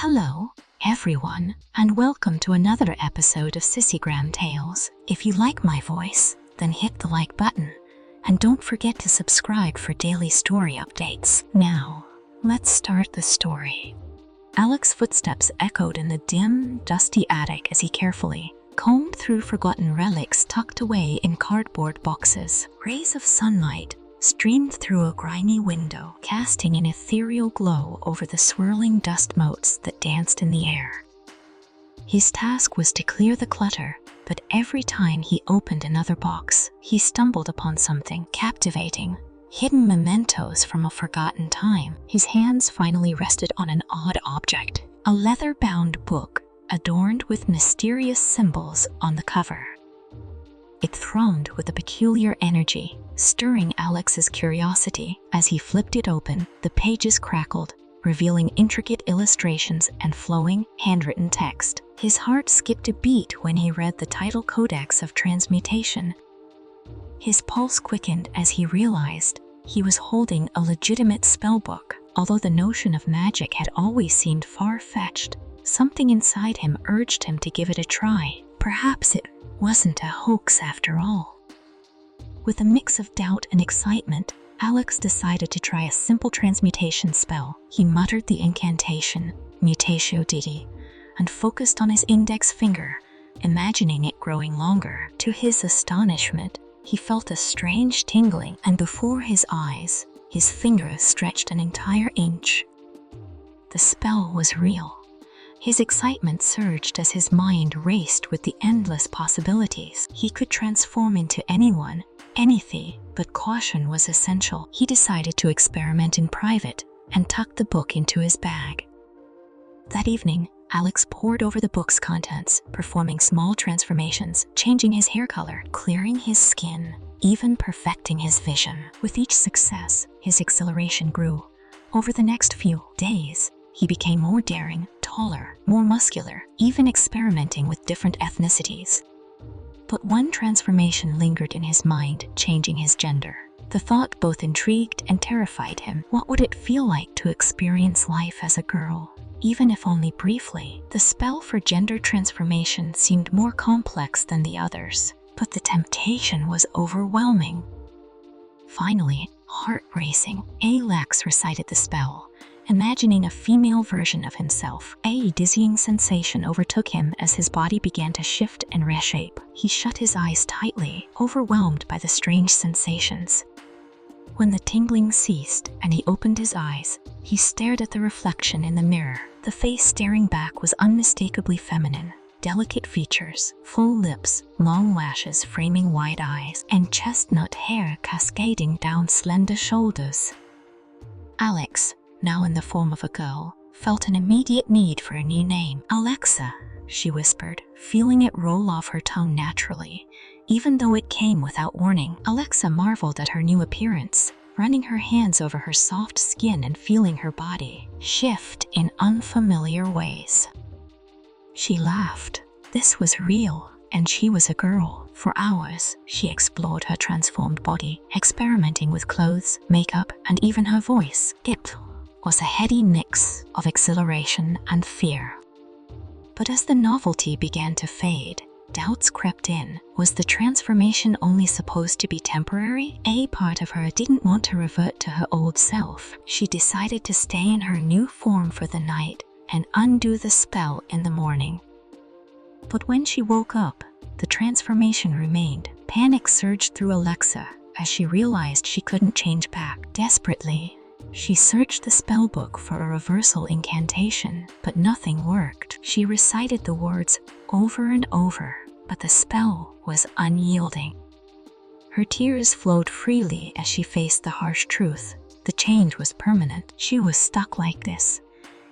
Hello, everyone, and welcome to another episode of Sissygram Tales. If you like my voice, then hit the like button, and don't forget to subscribe for daily story updates. Now, let's start the story. Alex's footsteps echoed in the dim, dusty attic as he carefully combed through forgotten relics tucked away in cardboard boxes. Rays of sunlight streamed through a grimy window, casting an ethereal glow over the swirling dust motes that danced in the air. His task was to clear the clutter, but every time he opened another box, he stumbled upon something captivating. Hidden mementos from a forgotten time. His hands finally rested on an odd object, a leather-bound book adorned with mysterious symbols on the cover. It thrummed with a peculiar energy, stirring Alex's curiosity. As he flipped it open, the pages crackled, revealing intricate illustrations and flowing, handwritten text. His heart skipped a beat when he read the title Codex of Transmutation. His pulse quickened as he realized he was holding a legitimate spellbook. Although the notion of magic had always seemed far-fetched, something inside him urged him to give it a try. Perhaps it wasn't a hoax after all. With a mix of doubt and excitement, Alex decided to try a simple transmutation spell. He muttered the incantation, Mutatio Didi, and focused on his index finger, imagining it growing longer. To his astonishment, he felt a strange tingling, and before his eyes, his finger stretched an entire inch. The spell was real. His excitement surged as his mind raced with the endless possibilities. He could transform into anyone, anything, but caution was essential. He decided to experiment in private and tucked the book into his bag. That evening, Alex pored over the book's contents, performing small transformations, changing his hair color, clearing his skin, even perfecting his vision. With each success, his exhilaration grew. Over the next few days, he became more daring, taller, more muscular, even experimenting with different ethnicities. But one transformation lingered in his mind, changing his gender. The thought both intrigued and terrified him. What would it feel like to experience life as a girl, even if only briefly? The spell for gender transformation seemed more complex than the others, but the temptation was overwhelming. Finally, heart racing, Alex recited the spell, imagining a female version of himself. A dizzying sensation overtook him as his body began to shift and reshape. He shut his eyes tightly, overwhelmed by the strange sensations. When the tingling ceased and he opened his eyes, he stared at the reflection in the mirror. The face staring back was unmistakably feminine. Delicate features, full lips, long lashes framing wide eyes, and chestnut hair cascading down slender shoulders. Alex, now in the form of a girl, felt an immediate need for a new name. Alexa, she whispered, feeling it roll off her tongue naturally, even though it came without warning. Alexa marveled at her new appearance, running her hands over her soft skin and feeling her body shift in unfamiliar ways. She laughed. This was real, and she was a girl. For hours, she explored her transformed body, experimenting with clothes, makeup, and even her voice. It was a heady mix of exhilaration and fear. But as the novelty began to fade, doubts crept in. Was the transformation only supposed to be temporary? A part of her didn't want to revert to her old self. She decided to stay in her new form for the night and undo the spell in the morning. But when she woke up, the transformation remained. Panic surged through Alexa as she realized she couldn't change back. Desperately, she searched the spellbook for a reversal incantation, but nothing worked. She recited the words over and over, but the spell was unyielding. Her tears flowed freely as she faced the harsh truth. The change was permanent. She was stuck like this.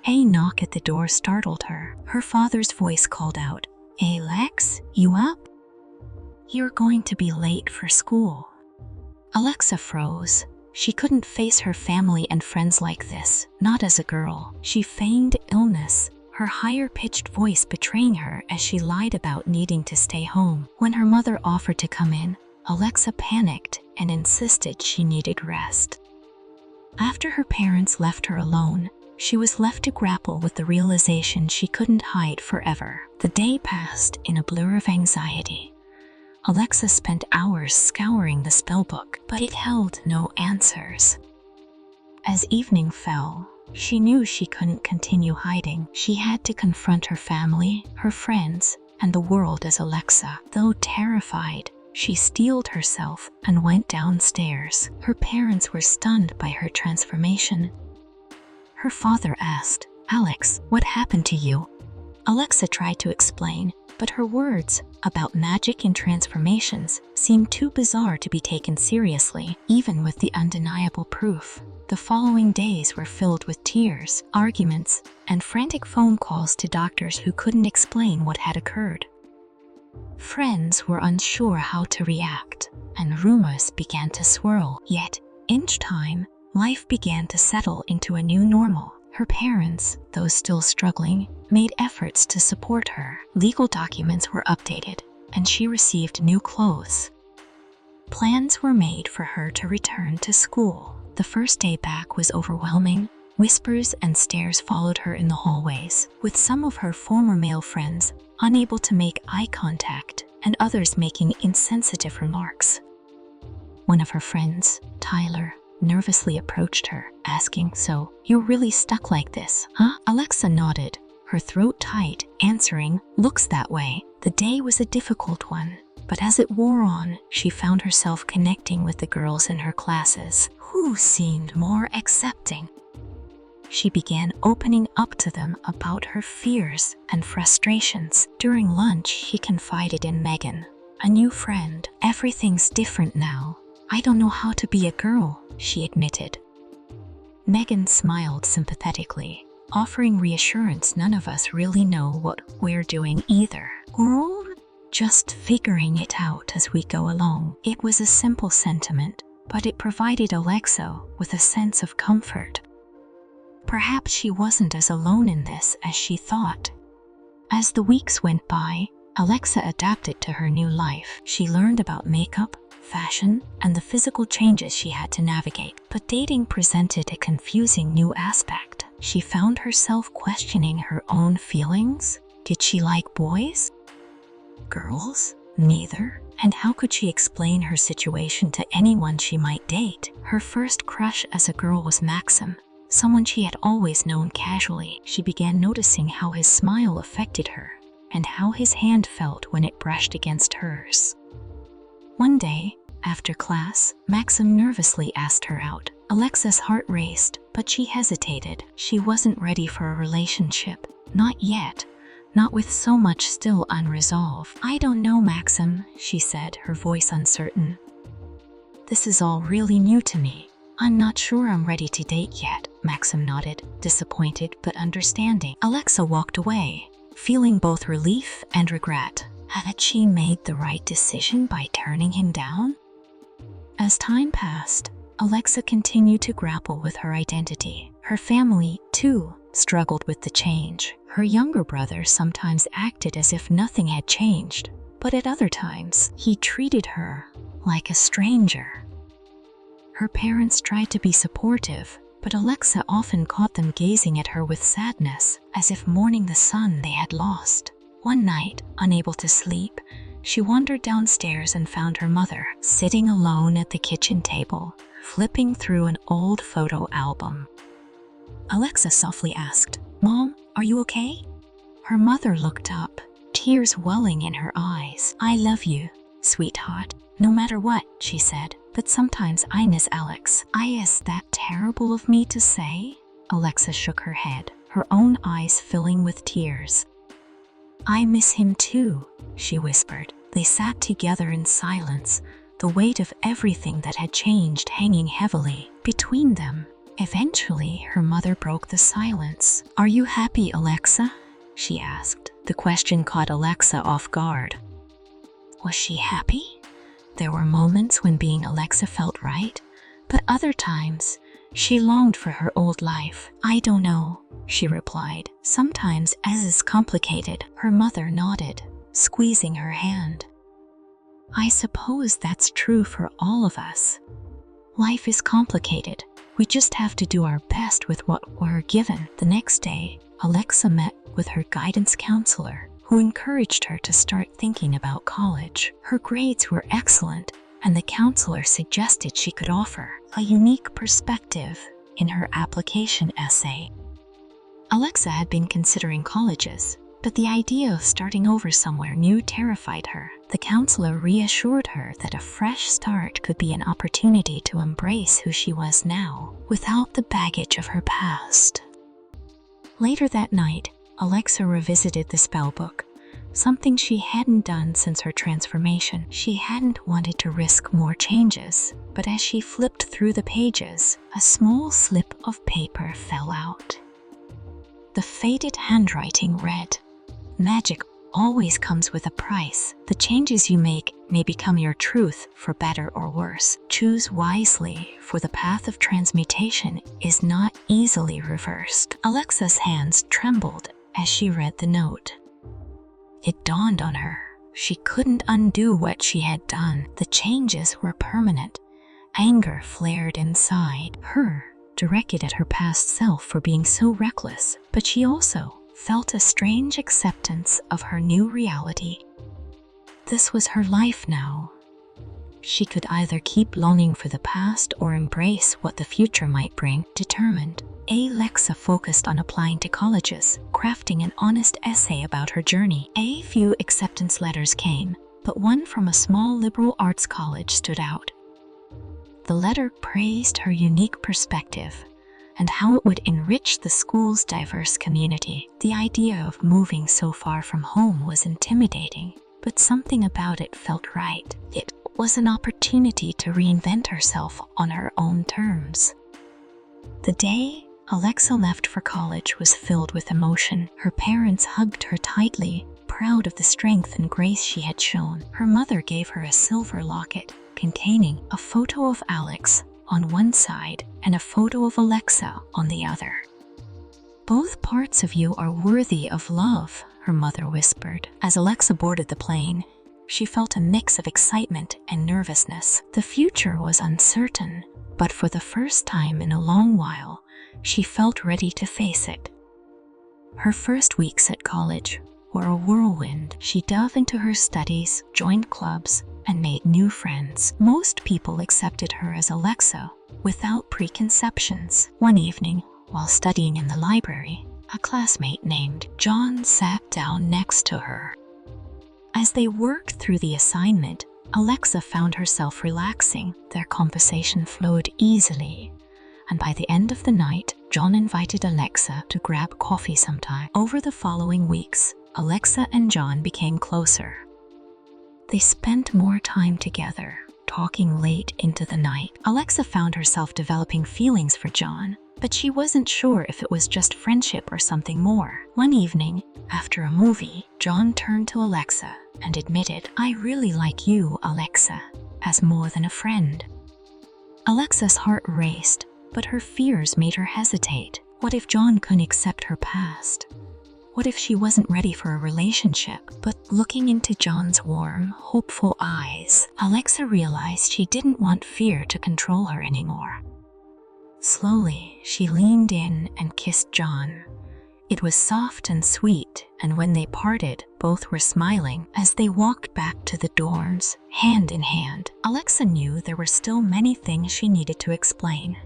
A knock at the door startled her. Her father's voice called out, "Alex, you up? You're going to be late for school." Alexa froze. She couldn't face her family and friends like this, not as a girl. She feigned illness, her higher-pitched voice betraying her as she lied about needing to stay home. When her mother offered to come in, Alexa panicked and insisted she needed rest. After her parents left her alone, she was left to grapple with the realization she couldn't hide forever. The day passed in a blur of anxiety. Alexa spent hours scouring the spellbook, but it held no answers. As evening fell, she knew she couldn't continue hiding. She had to confront her family, her friends, and the world as Alexa. Though terrified, she steeled herself and went downstairs. Her parents were stunned by her transformation. Her father asked, "Alex, what happened to you?" Alexa tried to explain, but her words about magic and transformations seemed too bizarre to be taken seriously, even with the undeniable proof. The following days were filled with tears, arguments, and frantic phone calls to doctors who couldn't explain what had occurred. Friends were unsure how to react, and rumors began to swirl. Yet, in time, life began to settle into a new normal. Her parents, though still struggling, made efforts to support her. Legal documents were updated, and she received new clothes. Plans were made for her to return to school. The first day back was overwhelming. Whispers and stares followed her in the hallways, with some of her former male friends unable to make eye contact and others making insensitive remarks. One of her friends, Tyler, nervously approached her, asking, "So, you're really stuck like this, huh?" Alexa nodded, her throat tight, answering, "Looks that way." The day was a difficult one, but as it wore on, she found herself connecting with the girls in her classes, who seemed more accepting. She began opening up to them about her fears and frustrations. During lunch, she confided in Megan, a new friend. "Everything's different now. I don't know how to be a girl," she admitted. Megan smiled sympathetically, offering reassurance. "None of us really know what we're doing either. We're all just figuring it out as we go along." It was a simple sentiment, but it provided Alexa with a sense of comfort. Perhaps she wasn't as alone in this as she thought. As the weeks went by, Alexa adapted to her new life. She learned about makeup, fashion, and the physical changes she had to navigate. But dating presented a confusing new aspect. She found herself questioning her own feelings. Did she like boys? Girls? Neither. And how could she explain her situation to anyone she might date? Her first crush as a girl was Maxim, someone she had always known casually. She began noticing how his smile affected her, and how his hand felt when it brushed against hers. One day, after class, Maxim nervously asked her out. Alexa's heart raced, but she hesitated. She wasn't ready for a relationship. Not yet. Not with so much still unresolved. "I don't know, Maxim," she said, her voice uncertain. "This is all really new to me. I'm not sure I'm ready to date yet." Maxim nodded, disappointed but understanding. Alexa walked away, feeling both relief and regret. Had she made the right decision by turning him down? As time passed, Alexa continued to grapple with her identity. Her family, too, struggled with the change. Her younger brother sometimes acted as if nothing had changed, but at other times, he treated her like a stranger. Her parents tried to be supportive, but Alexa often caught them gazing at her with sadness, as if mourning the son they had lost. One night, unable to sleep, she wandered downstairs and found her mother sitting alone at the kitchen table, flipping through an old photo album. Alexa softly asked, "Mom, are you okay?" Her mother looked up, tears welling in her eyes. "I love you, sweetheart, no matter what," she said. "But sometimes I miss Alex." Is that terrible of me to say?" Alexa shook her head, her own eyes filling with tears. "I miss him too," she whispered. They sat together in silence, the weight of everything that had changed hanging heavily between them. Eventually, her mother broke the silence. "Are you happy, Alexa?" she asked. The question caught Alexa off guard. Was she happy? There were moments when being Alexa felt right, but other times, she longed for her old life. "I don't know," she replied. "Sometimes as is complicated." Her mother nodded, squeezing her hand. "I suppose that's true for all of us. Life is complicated, We just have to do our best with what we're given. The next day, Alexa met with her guidance counselor, who encouraged her to start thinking about college. Her grades were excellent, and the counselor suggested she could offer a unique perspective in her application essay. Alexa had been considering colleges, but the idea of starting over somewhere new terrified her. The counselor reassured her that a fresh start could be an opportunity to embrace who she was now, without the baggage of her past. Later that night, Alexa revisited the spellbook, something she hadn't done since her transformation. She hadn't wanted to risk more changes, but as she flipped through the pages, a small slip of paper fell out. The faded handwriting read, "Magic always comes with a price. The changes you make may become your truth for better or worse. Choose wisely, for the path of transmutation is not easily reversed." Alexa's hands trembled as she read the note. It dawned on her. She couldn't undo what she had done. The changes were permanent. Anger flared inside her, directed at her past self for being so reckless, but she also felt a strange acceptance of her new reality. This was her life now. She could either keep longing for the past or embrace what the future might bring. Determined, Alexa focused on applying to colleges, crafting an honest essay about her journey. A few acceptance letters came, but one from a small liberal arts college stood out. The letter praised her unique perspective and how it would enrich the school's diverse community. The idea of moving so far from home was intimidating, but something about it felt right. It was an opportunity to reinvent herself on her own terms. The day Alexa left for college was filled with emotion. Her parents hugged her tightly, proud of the strength and grace she had shown. Her mother gave her a silver locket containing a photo of Alex on one side and a photo of Alexa on the other. "Both parts of you are worthy of love," her mother whispered. As Alexa boarded the plane, she felt a mix of excitement and nervousness. The future was uncertain, but for the first time in a long while, she felt ready to face it. Her first weeks at college were a whirlwind. She dove into her studies, joined clubs, and made new friends. Most people accepted her as Alexa without preconceptions. One evening, while studying in the library, a classmate named John sat down next to her. As they worked through the assignment, Alexa found herself relaxing. Their conversation flowed easily, and by the end of the night, John invited Alexa to grab coffee sometime. Over the following weeks, Alexa and John became closer. They spent more time together, talking late into the night. Alexa found herself developing feelings for John, but she wasn't sure if it was just friendship or something more. One evening, after a movie, John turned to Alexa and admitted, "I really like you, Alexa, as more than a friend." Alexa's heart raced, but her fears made her hesitate. What if John couldn't accept her past? What if she wasn't ready for a relationship? But looking into John's warm, hopeful eyes, Alexa realized she didn't want fear to control her anymore. Slowly, she leaned in and kissed John. It was soft and sweet, and when they parted, both were smiling as they walked back to the dorms, hand in hand. Alexa knew there were still many things she needed to explain.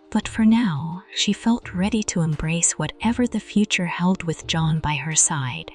But for now, she felt ready to embrace whatever the future held with John by her side.